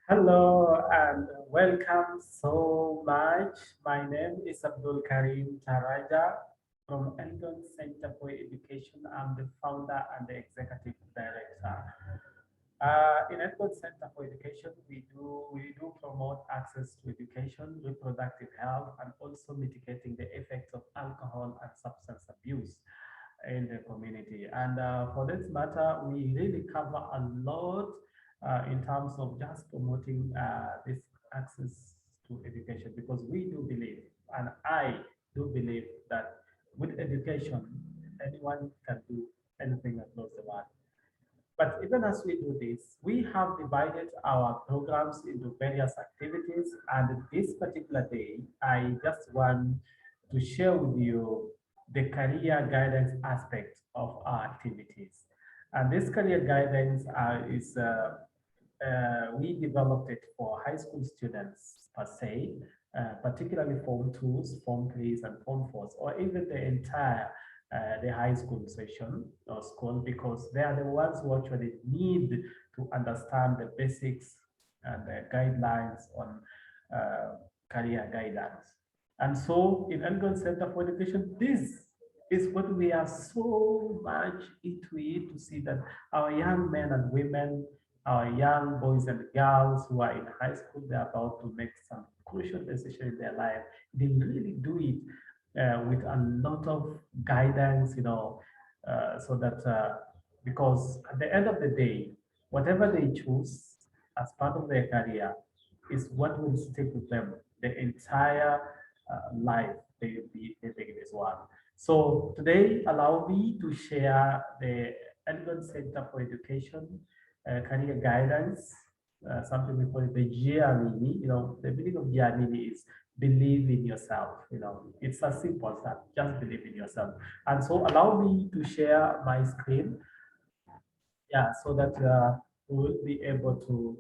Hello and welcome so much. My name is Abdul Karim Taraja from Eldon Center for Education. I'm the founder and the executive director. In Eldon Center for Education, we do promote access to education, reproductive health, and also mitigating the effects of alcohol and substance abuse in the community. And for this matter, we really cover a lot in terms of just promoting this access to education because we do believe, and I do believe that with education, anyone can do anything across the world. But even as we do this, we have divided our programs into various activities. And this particular day, I just want to share with you the career guidance aspect of our activities. And this career guidance we developed it for high school students per se, particularly Form 2s, Form 3s, and Form 4s, or even the entire the high school session or school, because they are the ones who actually need to understand the basics and the guidelines on career guidance. And so in Elgon Center for Education, this is what we are so much into it, to see that our young men and women, our young boys and girls who are in high school, they're about to make some crucial decision in their life. They really do it with a lot of guidance, so that because at the end of the day, whatever they choose as part of their career is what will stick with them the entire life they be living in this world. So today, allow me to share the Elegant Center for Education career guidance, something we call it the Jiamini. The meaning of Jiamini is believe in yourself. It's as simple as that. Just believe in yourself. And so allow me to share my screen, yeah, so that we will be able to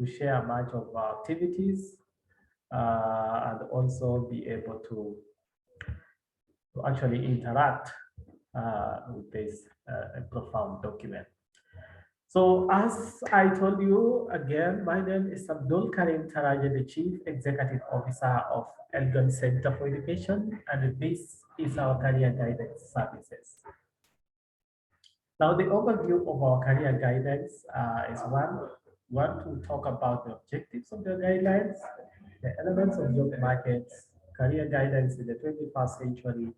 share much of our activities and also be able to actually interact with this profound document. So as I told you again, my name is Abdul Karim Taraja, the Chief Executive Officer of Elgon Center for Education, and this is our career guidance services. Now, the overview of our career guidance is one to talk about the objectives of the guidelines, the elements of job markets, career guidance in the 21st century,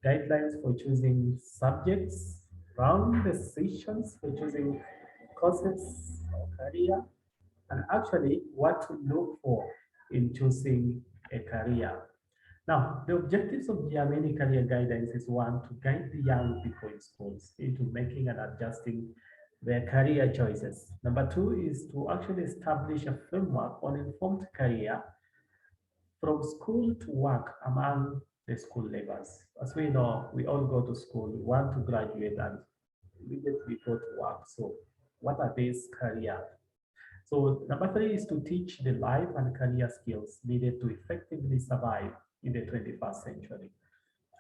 guidelines for choosing subjects, round decisions for choosing courses or career, and actually what to look for in choosing a career. Now, the objectives of Jiamini Career Guidance is one, to guide the young people in schools into making and adjusting their career choices. Number two is to actually establish a framework on informed career from school to work among the school leavers. As we know, we all go to school, we want to graduate and immediately go to work. So what are these career? So number three is to teach the life and career skills needed to effectively survive in the 21st century.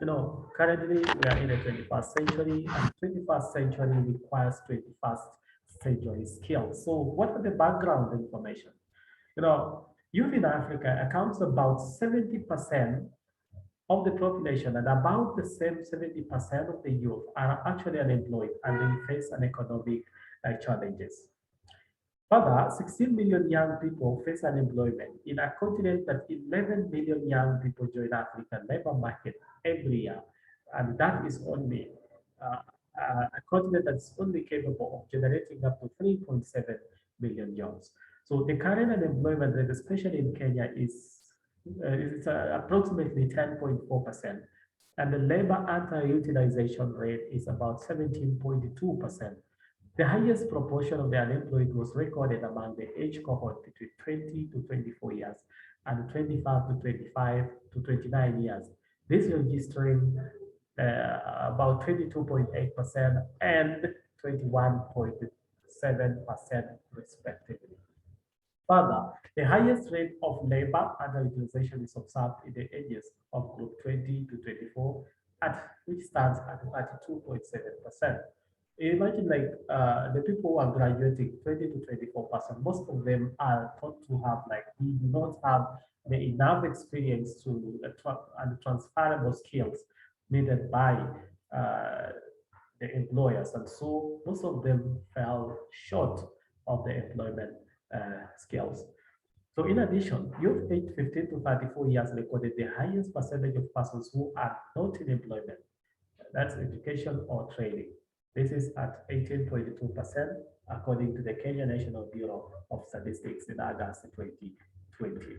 Currently we are in the 21st century, and 21st century requires 21st century skills. So what are the background information? Youth in Africa accounts about 70% of the population, and about the same 70% of the youth are actually unemployed and they face an economic challenges. Further, 16 million young people face unemployment in a continent that 11 million young people join African labor market every year. And that is only uh, a continent that's only capable of generating up to 3.7 million jobs. So the current unemployment rate, especially in Kenya, is approximately 10.4%. And the labor underutilization rate is about 17.2%. The highest proportion of the unemployed was recorded among the age cohort between 20 to 24 years and 25 to 25 to 29 years. This registering about 22.8% and 21.7% respectively. Further, the highest rate of labor underutilization is observed in the ages of group 20 to 24, at which stands at 32.7%. Imagine like the people who are graduating, 20 to 24%, most of them are thought to have like they do not have the enough experience to and transferable skills needed by uh, the employers, and so most of them fell short of the employment skills. So in addition, youth aged 15 to 34 years recorded the highest percentage of persons who are not in employment. That's education or training. This is at 18.2% according to the Kenya National Bureau of Statistics in August 2020.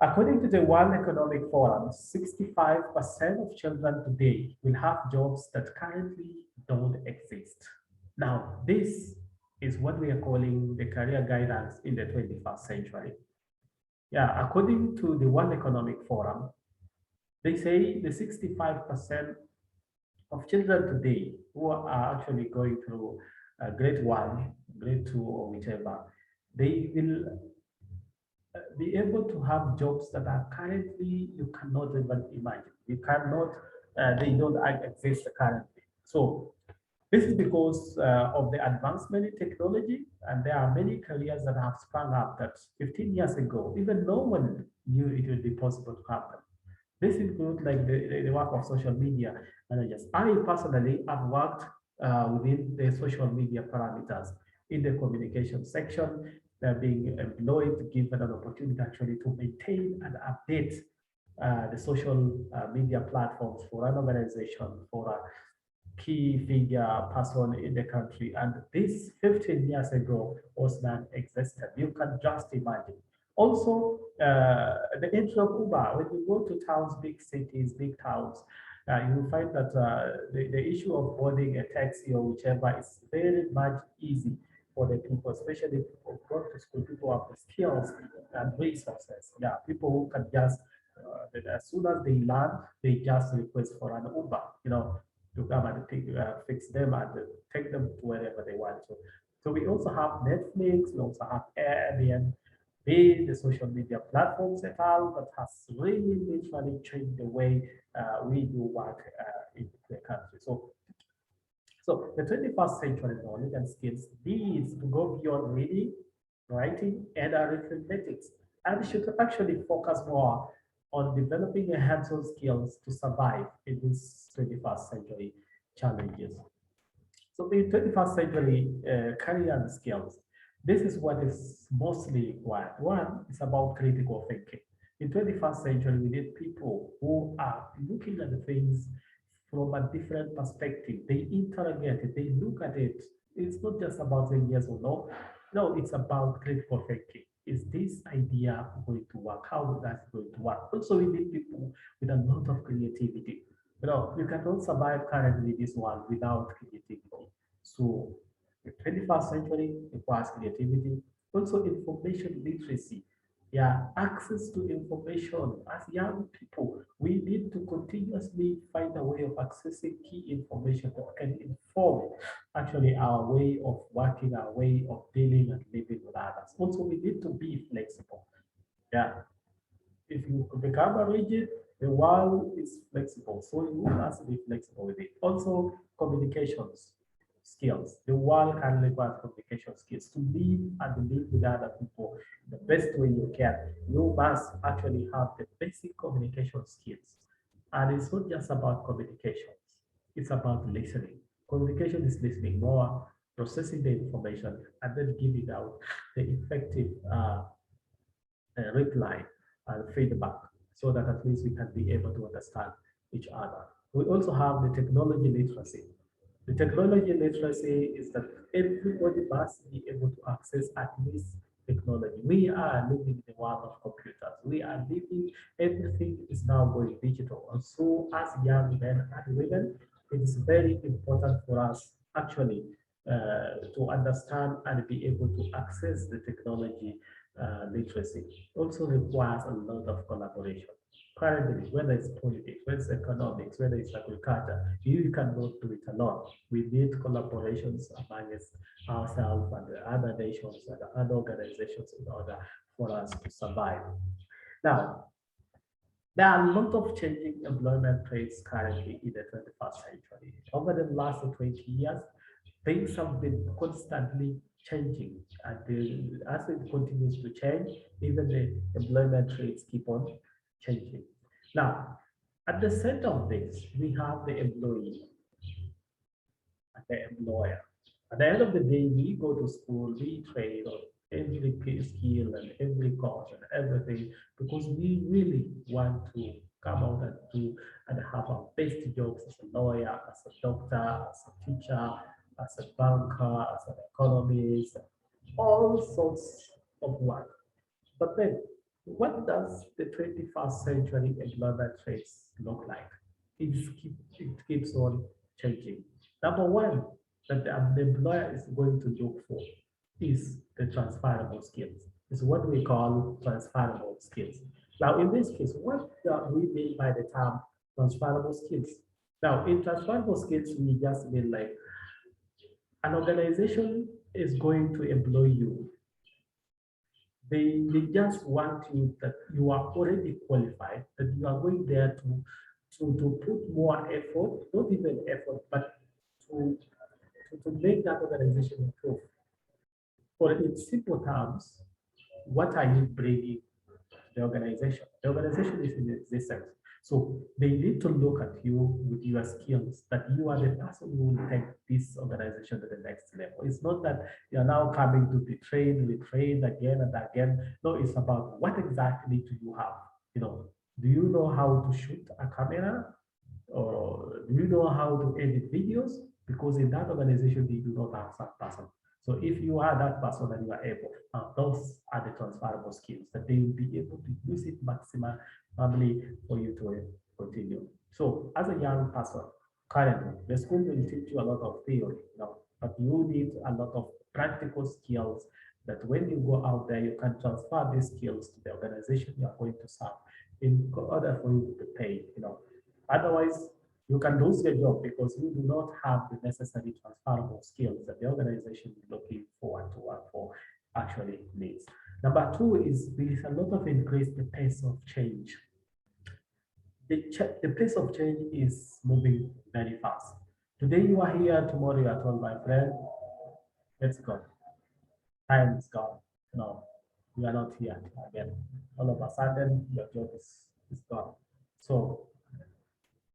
According to the World Economic Forum, 65% of children today will have jobs that currently don't exist. Now, this is what we are calling the career guidance in the 21st century. Yeah, according to the World Economic Forum, they say the 65% of children today who are actually going through grade one, grade two, or whichever, they will be able to have jobs that are currently you cannot even imagine. You cannot, they don't exist currently. So this is because of the advancement in technology, and there are many careers that have sprung up that 15 years ago, even no one knew it would be possible to happen. This includes like the work of social media managers. I personally have worked within the social media parameters in the communication section, being employed, given an opportunity actually to maintain and update the social media platforms for an organization, for a key figure person in the country. And this 15 years ago was non-existent. You can just imagine. Also, the entry of Uber, when you go to towns, big cities, big towns, you will find that the issue of boarding a taxi or whichever is very much easy for the people, especially people who go to school, people who have the skills and resources. Yeah, people who can just, as soon as they learn, they just request for an Uber, to come and fix them and take them to wherever they want to. So we also have Netflix, we also have Airbnb, the social media platforms et al. That has really literally changed the way we do work in the country. So the 21st century knowledge and skills needs to go beyond reading, writing, and arithmetics, and should actually focus more on developing a hands-on skills to survive in these 21st century challenges. So in 21st century career and skills, this is what is mostly required. One is about critical thinking. In 21st century, we need people who are looking at the things from a different perspective. They interrogate it, they look at it. It's not just about saying yes or no. No, it's about critical thinking. Is this idea going to work? How is that going to work? Also, we need people with a lot of creativity. You cannot survive currently this one without creativity. So the 21st century requires creativity, also information literacy. Yeah, access to information. As young people, we need to continuously find a way of accessing key information that can inform actually our way of working, our way of dealing and living with others. Also, we need to be flexible. Yeah, if you become a rigid, the world is flexible. So you must be flexible with it. Also, communications skills. The world can require communication skills to live and live with other people the best way you can. You must actually have the basic communication skills. And it's not just about communications, it's about listening. Communication is listening more, processing the information, and then giving out the effective reply and feedback so that at least we can be able to understand each other. We also have the technology literacy. The technology literacy is that everybody must be able to access at least technology. We are living in the world of computers. We are living, everything is now going digital. And so as young men and women, it is very important for us actually to understand and be able to access the technology literacy. Also requires a lot of collaboration. Currently, whether it's politics, whether it's economics, whether it's agriculture, you cannot do it alone. We need collaborations among ourselves and the other nations and the other organizations in order for us to survive. Now, There are a lot of changing employment trends currently in the 21st century. Over the last 20 years, things have been constantly changing. And as it continues to change, even the employment trends keep on changing. Now, at the center of this, we have the employee and the employer. At the end of the day, we go to school, we train on every skill and every course and everything because we really want to come out and do and have our best jobs as a lawyer, as a doctor, as a teacher, as a banker, as an economist, all sorts of work. But then, what does the 21st century employment trends look like? It keeps on changing. Number one, that the employer is going to look for is the transferable skills. Is what we call transferable skills. Now, in this case, what do we mean by the term transferable skills? Now, in transferable skills, we just mean like an organization is going to employ you. They just want you that you are already qualified, that you are going there to put more effort, not even effort, but to, to make that organization improve. Or in simple terms, what are you bringing to the organization? The organization is in existence. So they need to look at you with your skills, that you are the person who will take this organization to the next level. It's not that you're now coming to be trained, retrained again and again. No, it's about what exactly do you have? You know, do you know how to shoot a camera? Or do you know how to edit videos? Because in that organization, they do not have that person. So if you are that person and you are able, those are the transferable skills that they will be able to use it maximally for you to continue. So as a young person, currently, the school will teach you a lot of theory, but you need a lot of practical skills that when you go out there, you can transfer these skills to the organization you are going to serve in order for you to be paid. Otherwise, you can lose your job because you do not have the necessary transferable skills that the organization is looking forward to work for actually needs. Number two is there is a lot of increased the pace of change. The pace of change is moving very fast. Today you are here, tomorrow you are told, my friend, let's go. Time is gone. No, you are not here again. All of a sudden, your job is gone. So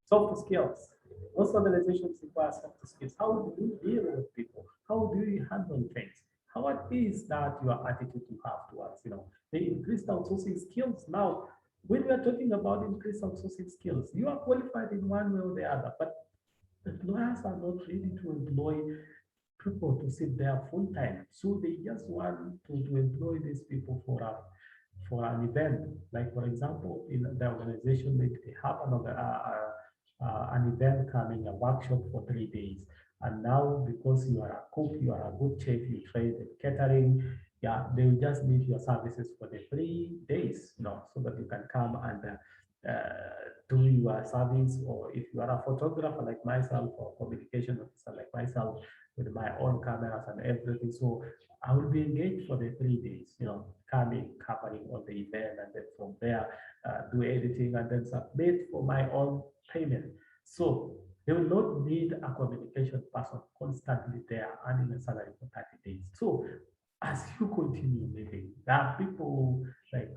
soft skills. Most organizations require soft skills. How do you deal with people? How do you handle things? How is that your attitude you have towards, the increased outsourcing skills? Now, when we are talking about increased outsourcing skills, you are qualified in one way or the other, but employers are not ready to employ people to sit there full time. So they just want to employ these people for an event. Like for example, in the organization, they have an event coming, a workshop for 3 days. And now, because you are a cook, you are a good chef, you trade in catering, yeah, they will just need your services for the 3 days, so that you can come and do your service. Or if you are a photographer like myself, or communication officer like myself, with my own cameras and everything. So I will be engaged for the 3 days, coming, covering all the event, and then from there, do editing and then submit for my own payment. So they will not need a communication person constantly there earning a salary for 30 days. So as you continue living, there are people like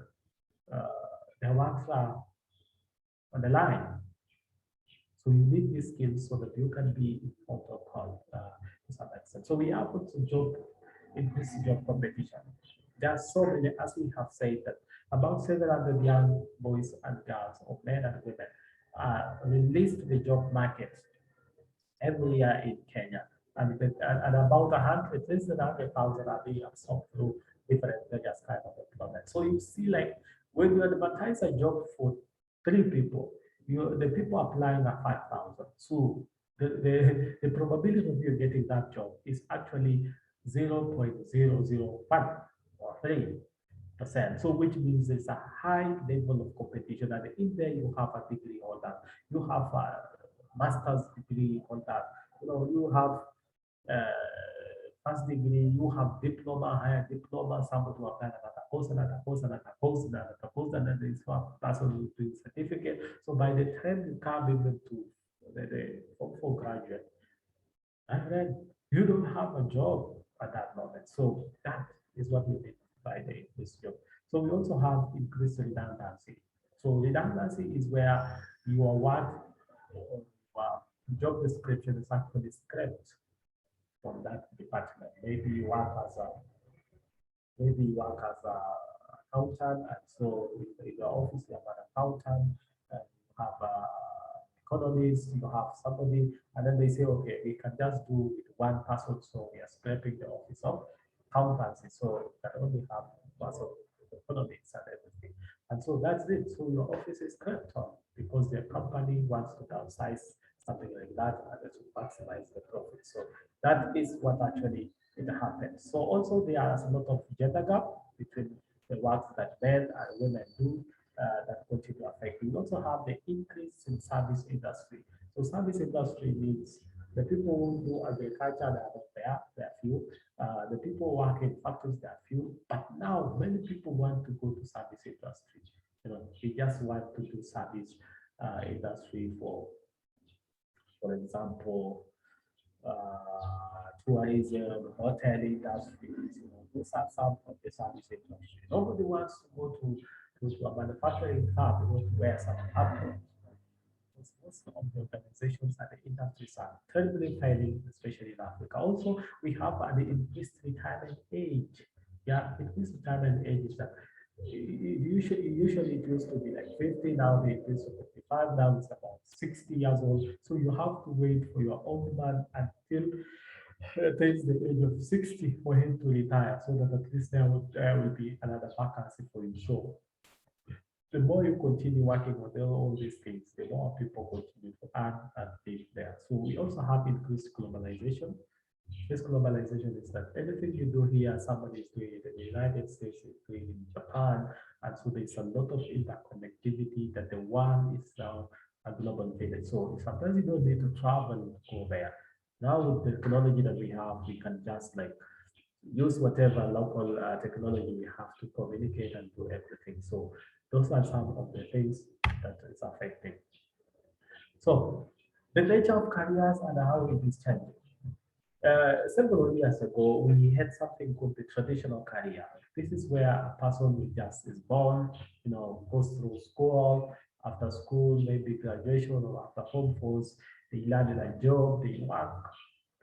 their works are on the line. So you need these skills so that you can be in protocol to some extent. So we are able to job in this job competition. There are so many, as we have said, that about 700 young boys and girls, or men and women, are released to the job market every year in Kenya. And about 100, less than 100,000 are being absorbed through different various kind of employment. So you see, like when you advertise a job for 3 people, the people applying are 5,000. So the probability of you getting that job is actually 0.001 or 3%. So which means there's a high level of competition. And in there you have a degree holder, you have a master's degree holder, you have uh, first degree, you have diploma, higher diploma, somebody who have done another course, another course, another course, another course, and then there is one person who is doing certificate. So by the time you come even to the form four graduate, and then you don't have a job at that moment. So that is what we mean by the increased job. So we also have increased redundancy. So redundancy is where your work job description is actually scrapped from that department. Maybe you work as a accountant, and so in your office you have an accountant, and you have a economist, you have somebody, and then they say, okay, we can just do with one person, so we are scraping the office of accountancy, so you can only have one of economics and everything. And so that's it. So your office is scrapped on because the company wants to downsize something like that and to maximize the profit. So that is what actually it happens. So also there is a lot of gender gap between the work that men and women do that continue affecting. We also have the increase in service industry. So service industry means the people who do agriculture, they are not there, they are few. The people who work in factories, they are few. But now many people want to go to service industry. You know, they just want to do service industry for example, tourism, hotel industries, you know, those are some of the service industry. Nobody wants to go to a manufacturing hub, you know, to wear some apron. Most of the organizations and the industries are terribly failing, especially in Africa. Also, we have an increased retirement age. Yeah, increased retirement age is that usually it used to be like 50, now they increase to 55, now it's about 60 years old. So you have to wait for your old man until attains the age of 60 for him to retire, so that at least there will be another vacancy for you. So the more you continue working on all these things, the more people continue to earn and live there. So we also have increased globalization. This globalization is that anything you do here, somebody is doing it in the United States, is doing it in Japan. And so there's a lot of interconnectivity that the world is now a global village. So sometimes you don't need to travel to go there. Now with the technology that we have, we can just like use whatever local technology we have to communicate and do everything. So those are some of the things that is affecting. So the nature of careers and how it is changing. Several years ago, we had something called the traditional career. This is where a person who just is born, you know, goes through school, after school, maybe graduation or after home force, they land a job, they work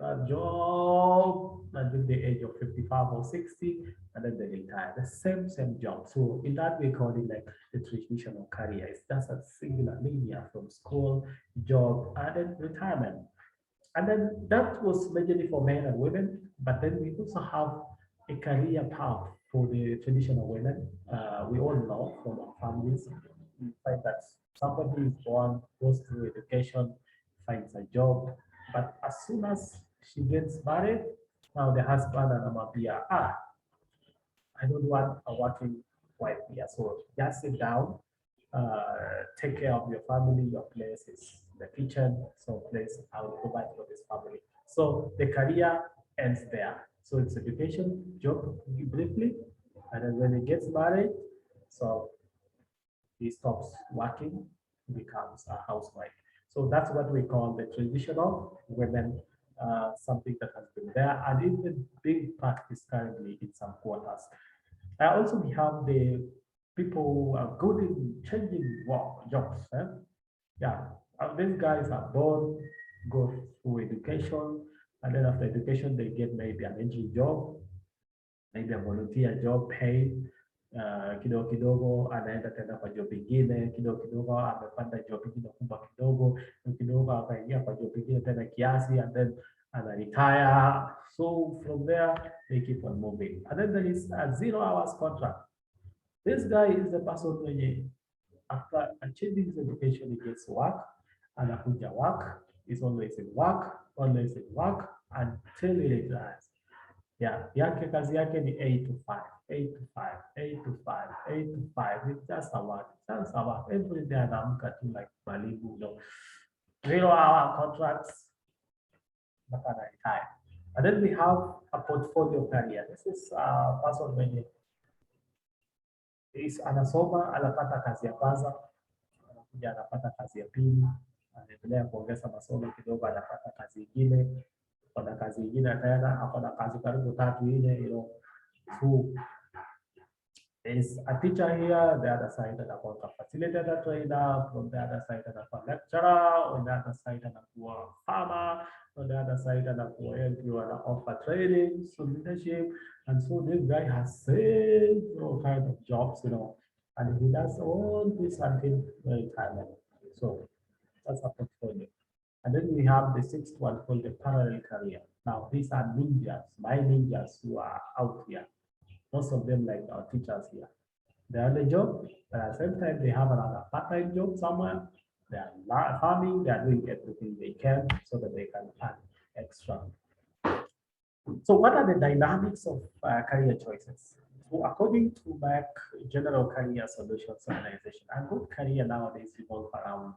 a job until the age of 55 or 60, and then they retire. The same job. So in that we call it like the traditional career. It's just a singular linear from school, job, and then retirement. And then that was majorly for men and women, but then we also have a career path for the traditional women. We all know from our families, we find that somebody is born, goes through education, finds a job, but as soon as she gets married, now the husband and Amabia, I don't want a working wife here. So just sit down, take care of your family. Your place is the kitchen. So please, I will provide for this family. So the career ends there. So it's education, job briefly, and then when he gets married, so he stops working, becomes a housewife. So that's what we call the traditional women, something that has been there and even being practiced currently in some quarters. Also, we have the people who are good in changing work jobs. Yeah, these guys are born, go through education, and then after education, they get maybe an entry job, maybe a volunteer job paid kidogo kidogo, anaenda tena kwa job ingine kidogo kidogo, amepanda job ingine kubwa kidogo kidogo, akaingia kwa job ingine tena kiasi, and then ana retire. So from there, they keep on moving. And then there is a 0 hours contract. This guy is the person when after achieving his education, he gets work, and anakuja work, is always in work, until he retires. Yeah, yake kazi yake ni 8 to 5, 8 to 5, 8 to 5, 8 to 5. It's just a work, just a work. Every day anaamka tu like Malibu, 0 hour contracts, mpaka retire. And then we have a portfolio career. This is a person mwenye anasoma, anapata kazi ya kwanza, anakuja anapata kazi ya pili, anaendelea kuongeza masomo kidogo, anapata kazi ingine, kuna kazi ingine tena, akona kazi karibu tatu nne, so there's a teacher here, the other side and a facilitator trainer, from the other side and a lecturer, on the other side and a farmer, on the other side and a you and offer training, so leadership, and so this guy has several kind of jobs, and he does all this until retirement. So that's a portfolio. And then we have the sixth one called the parallel career. Now these are ninjas, my ninjas who are out here. Most of them like our teachers here. They are the job, but at the same time they have another part-time job somewhere. They are farming, they are doing everything they can so that they can earn extra. So what are the dynamics of career choices? So according to MAC General Career Solutions Organization, a good career nowadays revolve around,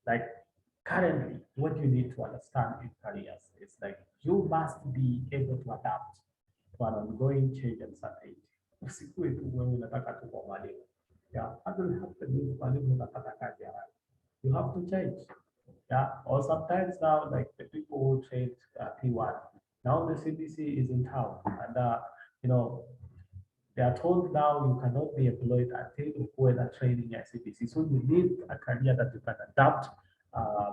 like, currently what you need to understand in careers is like you must be able to adapt to an ongoing change and uncertainty. Usikue tu wewe unataka tu kwa mwalimu. Yeah, I don't have to be mwalimu unataka kazi ya wapi. You have to change. Yeah, or sometimes now like the people who trade P1, now the CBC is in town, and they are told now you cannot be employed until you go and training at CBC. So you need a career that you can adapt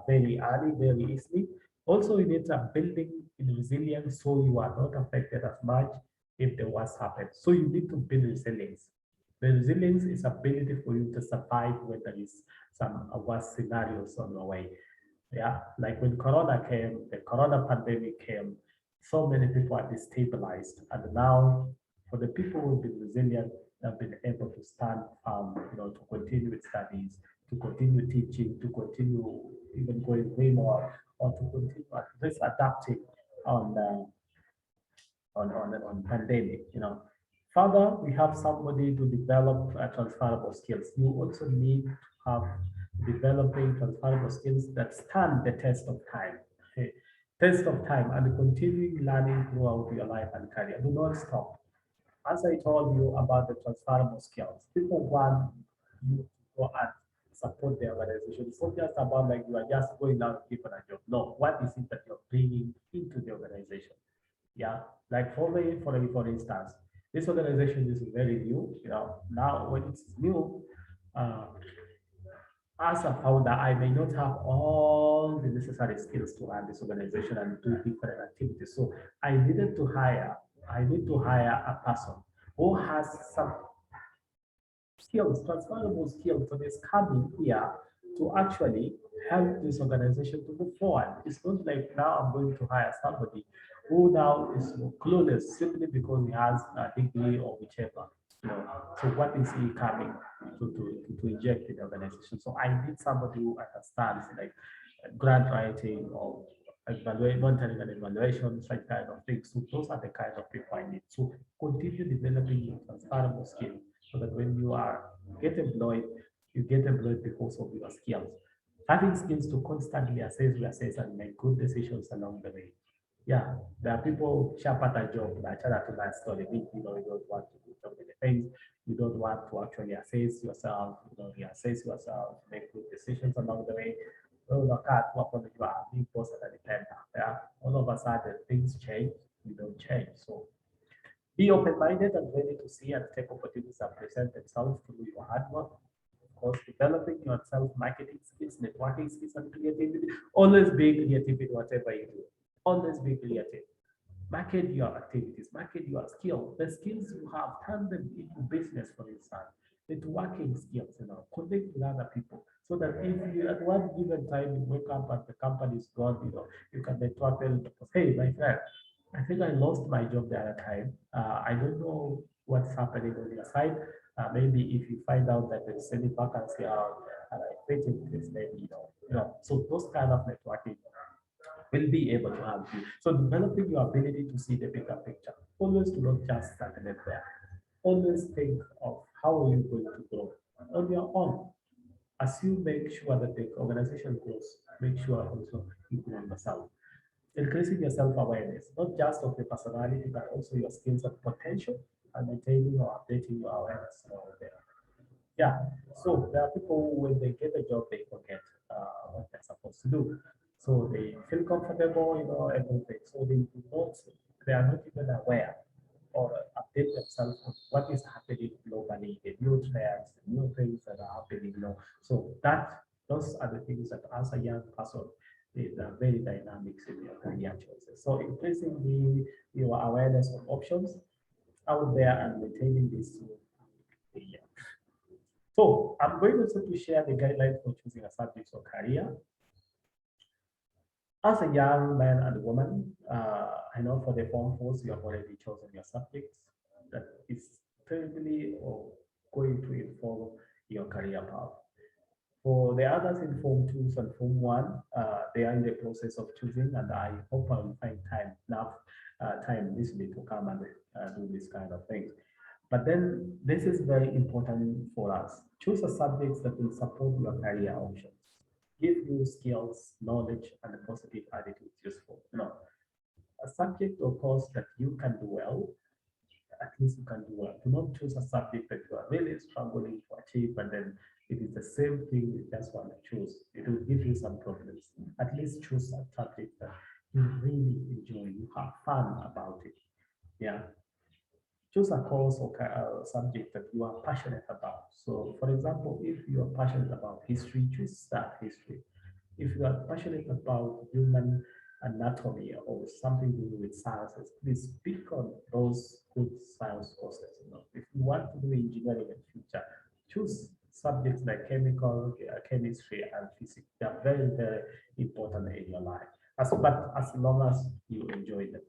very early, very easily. Also, you need a building in resilience so you are not affected as much if the worst happens. So you need to build resilience. The resilience is ability for you to survive when there is some worst scenarios on the way. Yeah, like when Corona came, the Corona pandemic came, so many people are destabilized. And now, for the people who've been resilient, have been able to stand, to continue with studies, to continue teaching, to continue even going way more, or to continue at least adapting on pandemic. Further, we have somebody to develop transferable skills. You also need to have developing transferable skills that stand the test of time. Okay? Test of time and continuing learning throughout your life and career. Do not stop. As I told you about the transferable skills, people want you to go and support the organization. It's not just about like you are just going out to give a job. No, what is it that you're bringing into the organization? Yeah, like for me, for instance, this organization is very new. Now when it's new, uh, as a founder, I may not have all the necessary skills to run this organization and do different activities. So I need to hire a person who has some skills, transferable skills that is coming here to actually help this organization to move forward. It's not like now I'm going to hire somebody who now is clueless simply because he has a degree or whichever. So what is he coming to inject in the organization? So I need somebody who understands like grant writing or monitoring and evaluation, such kind of things. So those are the kind of people I need. So continue developing your transferable skills so that when you you get employed because of your skills. Having skills to constantly assess, and make good decisions along the way. Yeah, there are people sharp at a job, like to that story. You don't want to do so many things. You don't want to actually assess yourself, reassess yourself, make good decisions along the way. Well, look at what you are being posted at the time. Yeah, all of a sudden things change, you don't change. So be open-minded and ready to see and take opportunities that present themselves through your hard work. Of course, developing your self-marketing skills, networking skills, and creativity. Always be creative in whatever you do. Always be creative. Market your activities, market your skills. The skills you have, turn them into business, for instance. Networking skills, connect with other people. So that if you at one given time you wake up and the company is gone, you can network them. Hey, my friend, I think I lost my job the other time. I don't know what's happening on your side. Maybe if you find out that there's any vacancy out, and I fit in this, maybe So those kind of networking will be able to help you. So developing your ability to see the bigger picture. Always do not just stagnate there. Always think of how are you going to grow on your own. As you make sure that the organization grows, make sure also you grow yourself. increasing your self-awareness, not just of your personality, but also your skills and potential, and maintaining or updating your awareness over there. Yeah. So there are people who, when they get a job, they forget what they're supposed to do. So they feel comfortable, everything. So they are not even aware or update themselves on what is happening globally, the new trends, the new things that are happening. So those are the things that as a young person is very dynamic in your career choices. So increasingly your awareness of options out there and maintaining this the so I'm going also to share the guidelines for choosing a subject or career. As a young man and woman, I know for the Form 4s, you have already chosen your subjects that is terribly or going to inform your career path. For the others in Form 2s and Form 1, they are in the process of choosing, and I hope I will find time this week to come and do this kind of things. But then this is very important for us. Choose a subject that will support your career options, give you skills, knowledge, and a positive attitude useful. A subject or course that you can do well, at least you can do well. Do not choose a subject that you are really struggling to achieve, and then it is the same thing you just want to choose. It will give you some problems. At least choose a subject that you really enjoy, you have fun about it. Yeah. Choose a course or subject that you are passionate about. So, for example, if you are passionate about history, choose that history. If you are passionate about human anatomy or something to do with sciences, please pick on those good science courses. If you want to do engineering in the future, choose subjects like chemical, chemistry, and physics. They are very, very important in your life. But as long as you enjoy them.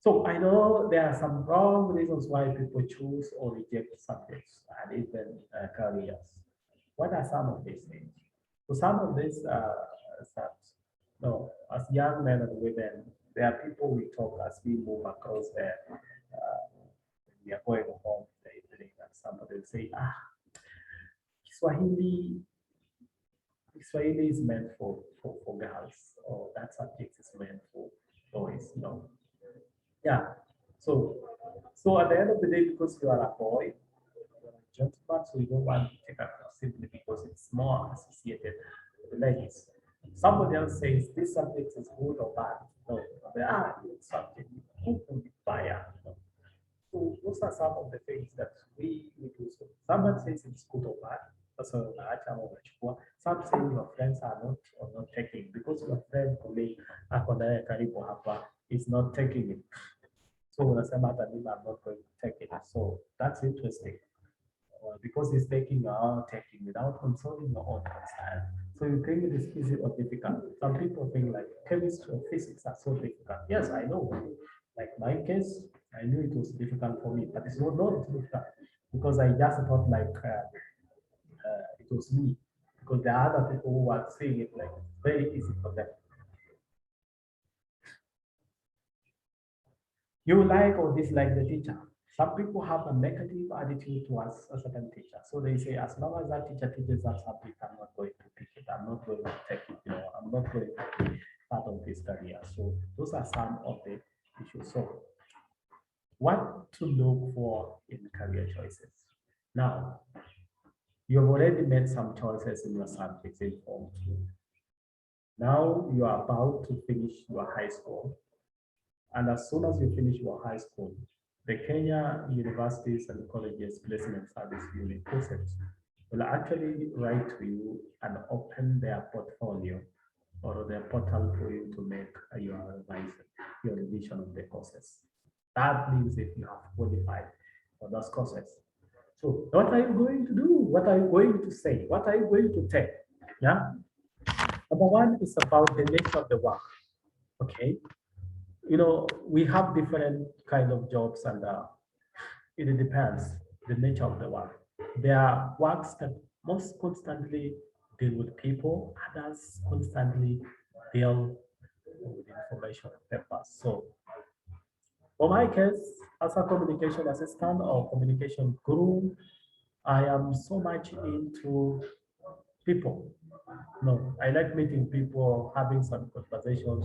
So I know there are some wrong reasons why people choose or reject subjects and even careers. What are some of these things? So some of these steps, no, as young men and women, there are people we talk as we move across there. We are going home in the evening, and somebody will say, Swahili, Swahili is meant for girls, or that subject is meant for boys. Yeah. So, so at the end of the day, because you are a boy, you're a gentleman, so you don't want to take up simply because it's more associated with the ladies. Somebody else says this subject is good or bad. No, there are good subjects, who can be fire. So those are some of the things that we do. So someone says it's good or bad. So some say your friends are not or not taking because your friend colleague ako na karibu hapa is not taking it. So unasema hata mimi I'm not going to take it. So that's interesting. Because he's taking your own taking without consulting your own concern. So you think it is easy or difficult? Some people think like chemistry or physics are so difficult. Yes, I know. Like my case, I knew it was difficult for me, but it's not difficult because I just thought like it was me. Because there are other people who are saying it like very easy for them. You like or dislike the teacher. Some people have a negative attitude towards a certain teacher. So they say, as long as that teacher teaches that subject, I'm not going to pick it. I'm not going to take it. I'm not going to be part of this career. So those are some of the issues. So what to look for in career choices? Now, you've already made some choices in your subjects in Form 2. Now you are about to finish your high school. And as soon as you finish your high school, the Kenya universities and colleges placement service unit process will actually write to you and open their portfolio or their portal for you to make your revision of the courses. That means if you have qualified for those courses. So what are you going to do? What are you going to say? What are you going to take? Yeah. Number one is about the nature of the work. Okay. We have different kind of jobs and it depends the nature of the work. There are works that most constantly deal with people, others constantly deal with information papers. So for my case, as a communication assistant or communication guru, I am so much into people. No, I like meeting people, having some conversations,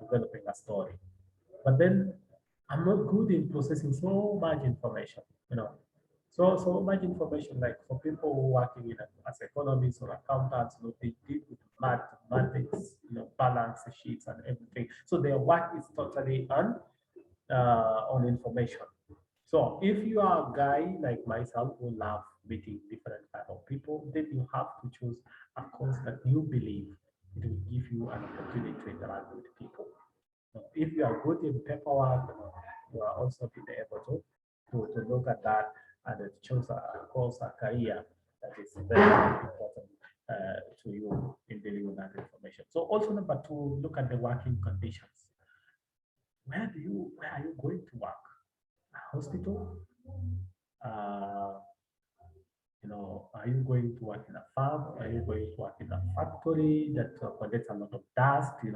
developing a story. But then I'm not good in processing so much information, you know. So much information, like for people who working in as economists or accountants, they deal with mathematics, balance sheets and everything. So their work is totally on information. So if you are a guy like myself who love meeting different type of people, then you have to choose a course that you believe it will give you an opportunity to interact with people. So if you are good in paperwork, you are also being able to look at that and choose a course, a career that is very important to you in dealing with that information. So also number two, look at the working conditions. Where are you going to work? A hospital? Uh, are you going to work in a farm? Are you going to work in a factory that contains a lot of dust? A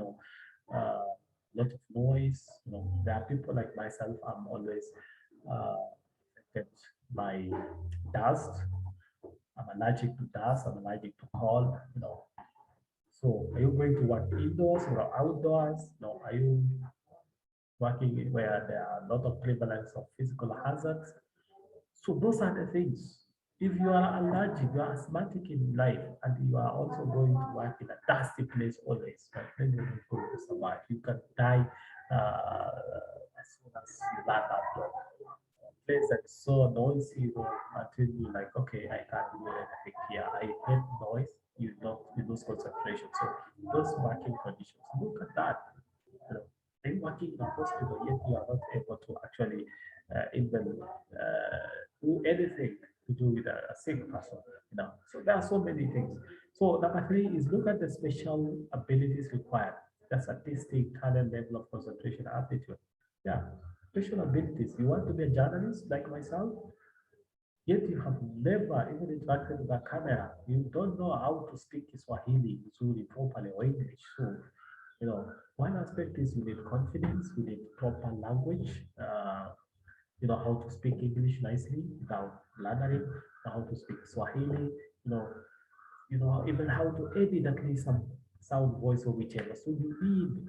lot of noise. There are people like myself. I'm always affected by dust. I'm allergic to dust. I'm allergic to cold. So, are you going to work indoors or outdoors? Are you working where there are a lot of prevalence of physical hazards? So those are the things. If you are allergic, you are asthmatic in life, and you are also going to work in a dusty place always, right? Then you're not going to survive. You can die as soon as you land that job. A place that's so noisy, until you like, okay, I can't do anything here. I hate noise. You lose concentration. So those working conditions. Look at that. You know, working in a hospital, yet you are not able to actually even do anything to do with a sick person. So there are so many things. So number three is look at the special abilities required. That's artistic, talent, level of concentration, aptitude. Yeah, special abilities. You want to be a journalist like myself, yet you have never even interacted with a camera. You don't know how to speak Swahili, Zulu properly or English. So, one aspect is you need confidence, you need proper language, how to speak English nicely without blathering, how to speak Swahili, you know, even how to edit at least some sound, voice, or whichever. So you need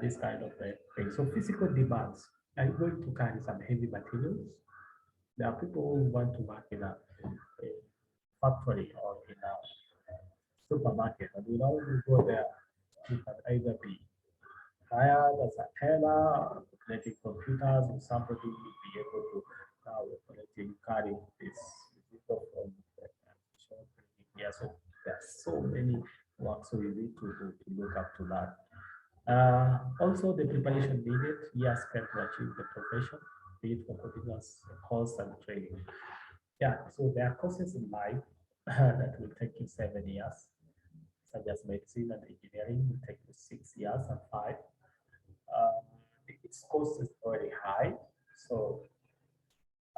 this kind of thing. So physical demands. Are you going to carry some heavy materials? There are people who want to work in a factory or in a supermarket, and you go there, you can either be hired as a teller, operating computers, or somebody will be able to operating carry this people from the shop here. So there are so many work, so you need to look up to that. Also, the preparation needed, years spent to achieve the profession, be it for continuous course and training. Yeah, so there are courses in life that will take you 7 years, such as medicine and engineering will take you 6 years and 5. Its cost is very high. So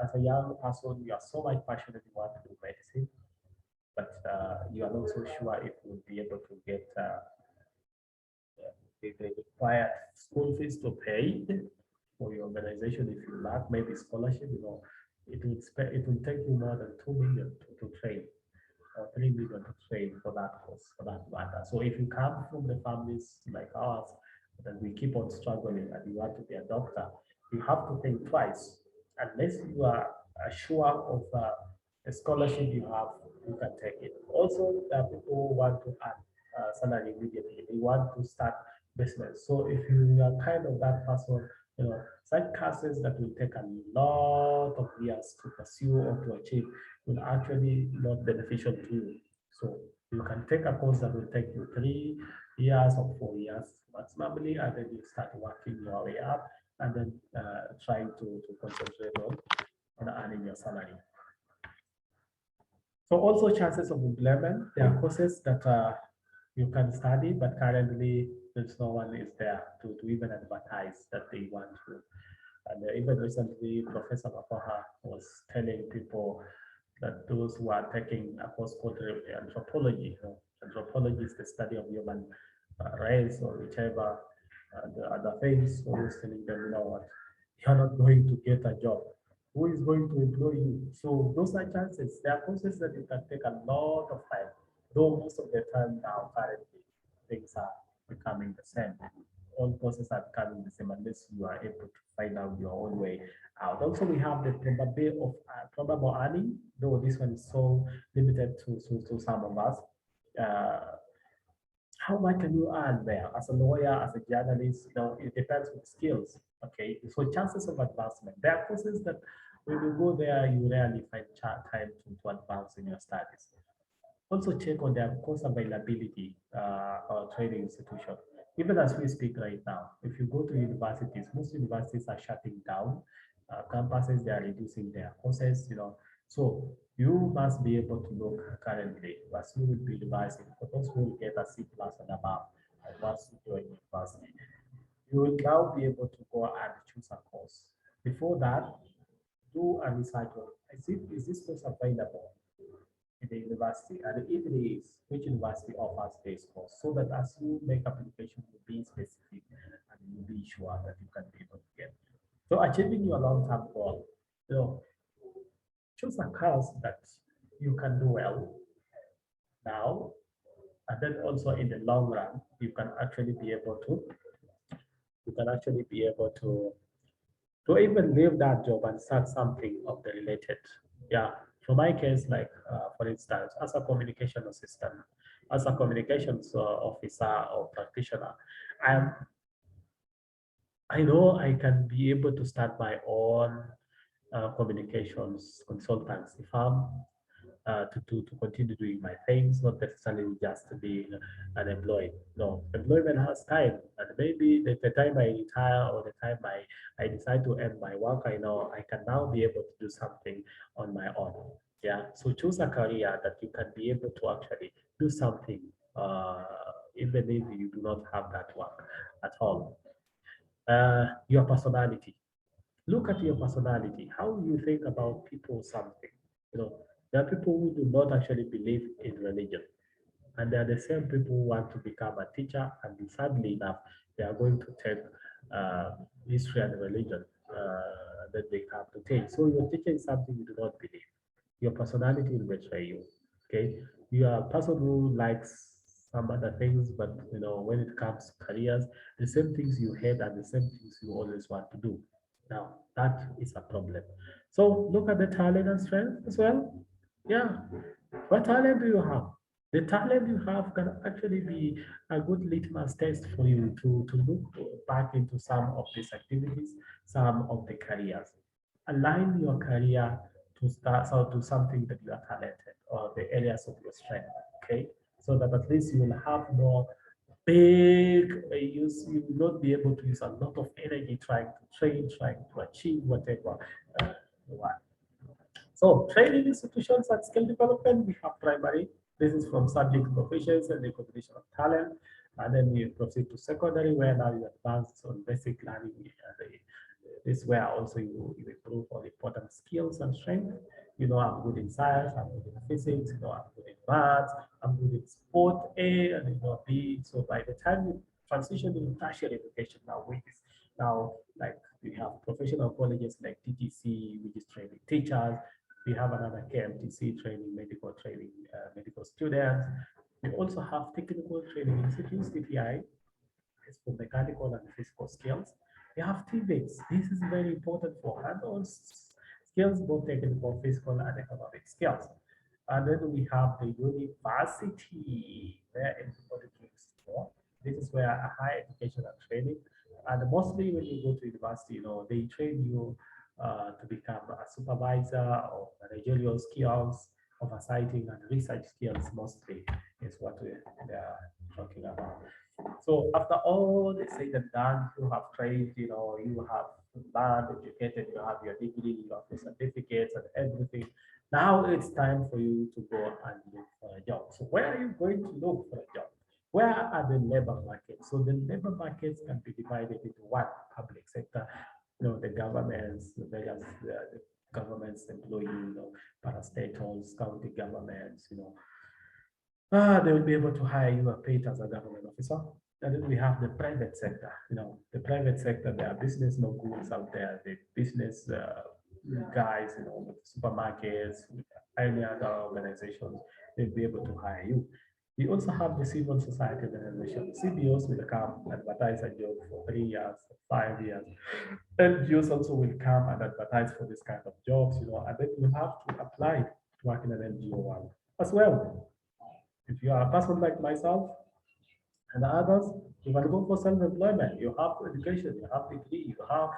as a young person, you are so much passionate you want to do medicine, but you are not so sure if you will be able to get the required school fees to pay for your organization. If you lack maybe scholarship, it will take you more than 2 million to train, or 3 million to train for that course, for that matter. So if you come from the families like ours, that we keep on struggling and you want to be a doctor, you have to think twice. Unless you are sure of a scholarship you have, you can take it. Also, there are people who want to earn salary immediately. They want to start business. So if you are kind of that person, such courses that will take a lot of years to pursue or to achieve will actually not beneficial to you. So you can take a course that will take you 3 years or 4 years maximally, and then you start working your way up and then trying to concentrate on earning your salary. So also chances of employment, there are courses that you can study, but currently there's no one is there to even advertise that they want to. And even recently, Professor Makoha was telling people that those who are taking a course called anthropology, anthropology is the study of human race or whichever the other things, always telling them, what, you're not going to get a job. Who is going to employ you? So those are chances. There are courses that you can take a lot of time, though most of the time now currently things are becoming the same. all courses are coming the same unless you are able to find out your own way out. Also, we have the probability of probable earning, though this one is so limited to some of us. Uh, how much can you earn there as a lawyer, as a journalist? It depends on skills. Okay, so chances of advancement. There are courses that when you go there, you rarely find time to advance in your studies. Also check on their course availability or training institution. Even as we speak right now, if you go to universities, most universities are shutting down campuses, they are reducing their courses, So you must be able to look currently as you will be revising for those who will get a C plus and above once you join university. You will now be able to go and choose a course. Before that, do a research on is this course available in the university, and if it is, which university offers this course, so that as you make application, you be specific and you be sure that you can be able to get. So achieving your long-term goal, choose a course that you can do well now, and then also in the long run, you can actually be able to even leave that job and start something of the related. Yeah. For my case, like for instance, as a communication assistant, as a communications officer or practitioner, I'm I know I can be able to start my own communications consultants if I'm to continue doing my things, not necessarily just to be unemployed. No, employment has time, and maybe the time I retire or the time I decide to end my work, I know I can now be able to do something on my own. Yeah, so choose a career that you can be able to actually do something, even if you do not have that work at all. Your personality, look at your personality, how you think about people, something. You know, there are people who do not actually believe in religion, and they are the same people who want to become a teacher, and sadly enough, they are going to take uh, history and religion that they have to take. So your teacher is something you do not believe. Your personality will betray you. Okay, you are a person who likes some other things, but when it comes to careers, the same things you hate are the same things you always want to do. Now that is a problem. So look at the talent and strength as well. Yeah, what talent do you have? The talent you have can actually be a good litmus test for you to look back into some of these activities, some of the careers. Align your career to start out to something that you are talented or the areas of your strength. Okay, so that at least you will have more big use. You will not be able to use a lot of energy trying to train, trying to achieve whatever you want. So training institutions and skill development, we have primary. This is from subject proficiency and recognition of talent. And then you proceed to secondary, where now you advance on basic learning. This is where also you improve on important skills and strength. I'm good in science, I'm good in physics, I'm good in maths, I'm good in sport A and B. So by the time you transition into tertiary education now, with this, now like we have professional colleges like TTC, which is training teachers. We have another KMTC training medical students. We also have technical training institutes, TPI, is for mechanical and physical skills. We have TVETs. This is very important for hands-on skills, both technical, physical, and economic skills. And then we have the university, where everybody drinks more. This is where a higher education and training. And mostly when you go to university, they train you to become a supervisor or managerial skills, oversighting and research skills mostly is what we are talking about. So after all is said and done, you have trained, you have learned, educated, you have your degree, you have your certificates and everything. Now it's time for you to go and look for a job. So where are you going to look for a job? Where are the labor markets? So the labor markets can be divided into one: public sector, the governments, the various the governments employee, parastatals, county governments, they will be able to hire you or paid as a government officer. And then we have the private sector. The private sector, there are business moguls out there, the business guys, with supermarkets, with any other organizations, they'll be able to hire you. We also have the civil society organization. CBOs will come advertise a job for 3 years, 5 years. NGOs also will come and advertise for this kind of jobs, and then you have to apply to work in an NGO one as well. If you are a person like myself, and others, you can go for self-employment. You have education, you have degree, you have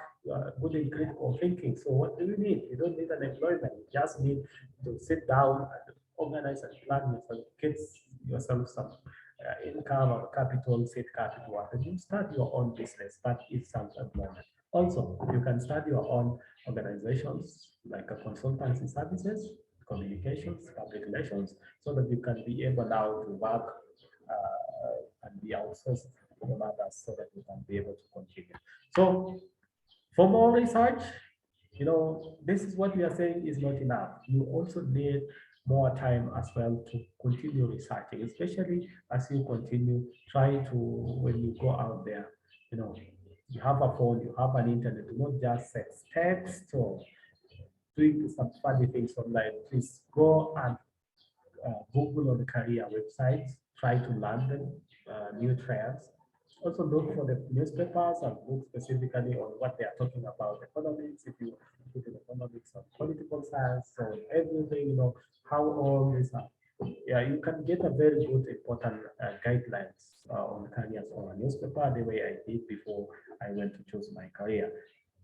good in critical thinking. So what do you need? You don't need an employment. You just need to sit down and organize and plan yourself, get yourself some income or capital, set capital, and you start your own business. That is self-employment. Also, you can start your own organizations like a consultancy services, communications, public relations, so that you can be able now to work and be outsourced from others so that we can be able to continue. So for more research, this is what we are saying is not enough. You also need more time as well to continue researching, especially as you continue trying to, when you go out there, you have a phone, you have an internet, do not just text or doing some funny things online. Please go and Google on the career websites, try to learn them, new trends. Also look for the newspapers and books specifically on what they are talking about. Economics, if you put in economics or political science or everything, how all this are. Yeah, you can get a very good important guidelines on careers from a newspaper the way I did before I went to choose my career.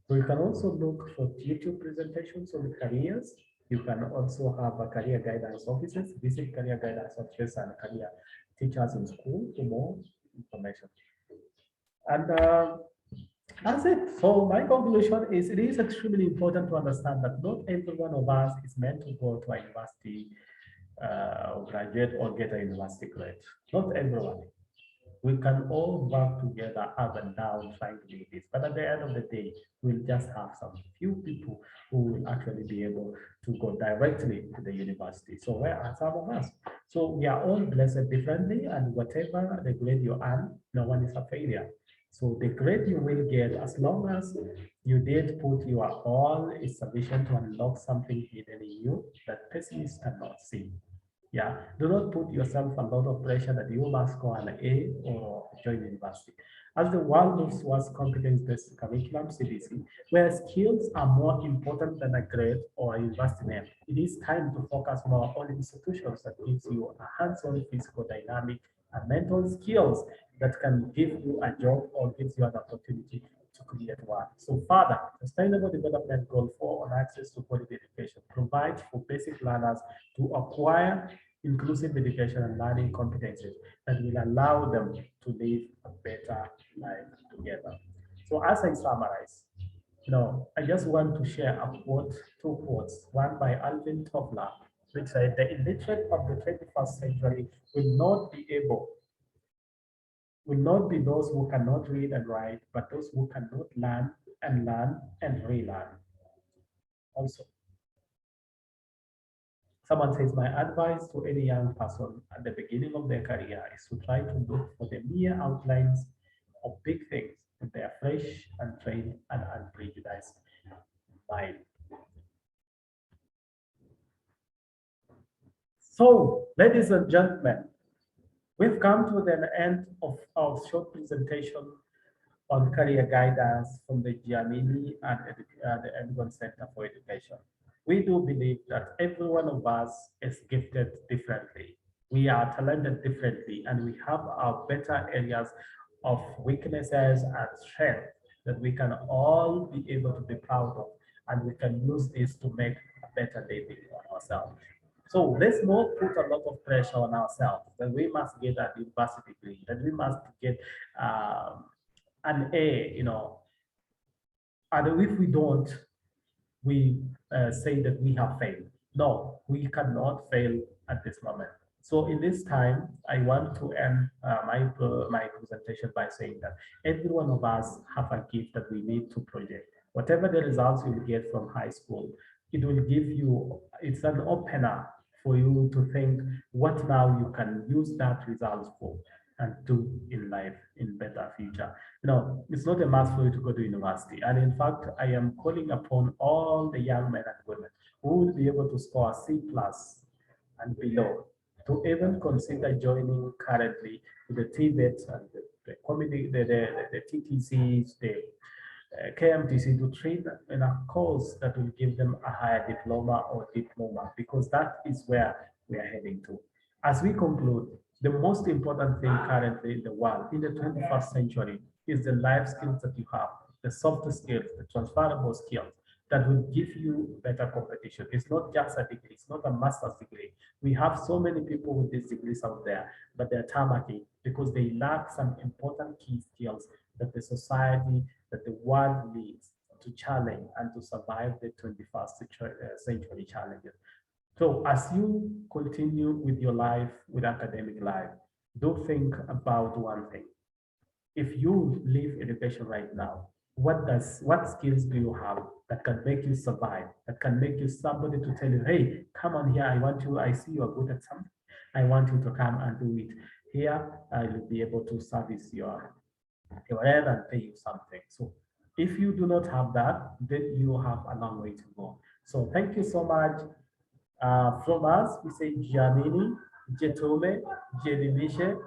So you can also look for YouTube presentations on careers. You can also have a career guidance offices, visit career guidance offices and career teachers in school for more information. And that's it. So my conclusion is it is extremely important to understand that not every one of us is meant to go to a university or graduate or get a university grade. Not everyone. We can all work together up and down trying to do this. But at the end of the day, we'll just have some few people who will actually be able to go directly to the university. So where are some of us? So we are all blessed differently, and whatever the grade you earn, no one is a failure. So the grade you will get, as long as you did put your all, is sufficient to unlock something hidden in you that pessimists cannot see. Yeah, do not put yourself a lot of pressure that you must score an A or join university. As the world moves towards competence-based curriculum, CBC, where skills are more important than a grade or a university name, it is time to focus more on institutions that gives you a hands-on physical dynamic and mental skills that can give you a job or gives you an opportunity to create one. So further, Sustainable Development Goal 4 on access to quality education provides for basic learners to acquire inclusive education and learning competencies that will allow them to live a better life together. So as I summarize, I just want to share a quote, two quotes, one by Alvin Toffler, which said, the illiterate of the 21st century will not be those who cannot read and write, but those who cannot learn and relearn. Also, someone says, my advice to any young person at the beginning of their career is to try to look for the mere outlines of big things with their fresh and trained and unprejudiced mind. So, ladies and gentlemen, we've come to the end of our short presentation on career guidance from the Jiamini and the Edwin Center for Education. We do believe that every one of us is gifted differently. We are talented differently, and we have our better areas of weaknesses and strength that we can all be able to be proud of, and we can use this to make a better living on ourselves. So let's not put a lot of pressure on ourselves that we must get a university degree, that we must get an A, and if we don't, we say that we have failed. No, we cannot fail at this moment. So in this time, I want to end my presentation by saying that every one of us have a gift that we need to project. Whatever the results you will get from high school, it will give you, it's an opener for you to think what now you can use that result for and do in life in better future. It's not a must for you to go to university. And in fact, I am calling upon all the young men and women who will be able to score C plus and below to even consider joining currently the TVETs and the community, the TTCs, the KMTC to train in a course that will give them a higher diploma, because that is where we are heading to. As we conclude, the most important thing currently in the world, in the 21st century, is the life skills that you have, the soft skills, the transferable skills that will give you better competition. It's not just a degree, it's not a master's degree. We have so many people with these degrees out there, but they're tarmacking because they lack some important key skills that the society, that the world needs to challenge and to survive the 21st century challenges. So as you continue with your life, with academic life, do think about one thing. If you leave education right now, what skills do you have that can make you survive, that can make you somebody to tell you, hey, come on here, I see you are good at something. I want you to come and do it. Here, I will be able to service your end and pay you something. So if you do not have that, then you have a long way to go. So thank you so much. From us, we say Jiamini, Jetome, Jedimishe,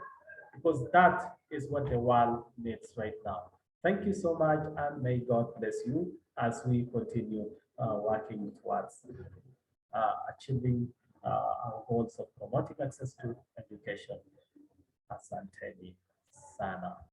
because that is what the world needs right now. Thank you so much, and may God bless you as we continue working towards achieving our goals of promoting access to education. Asante sana.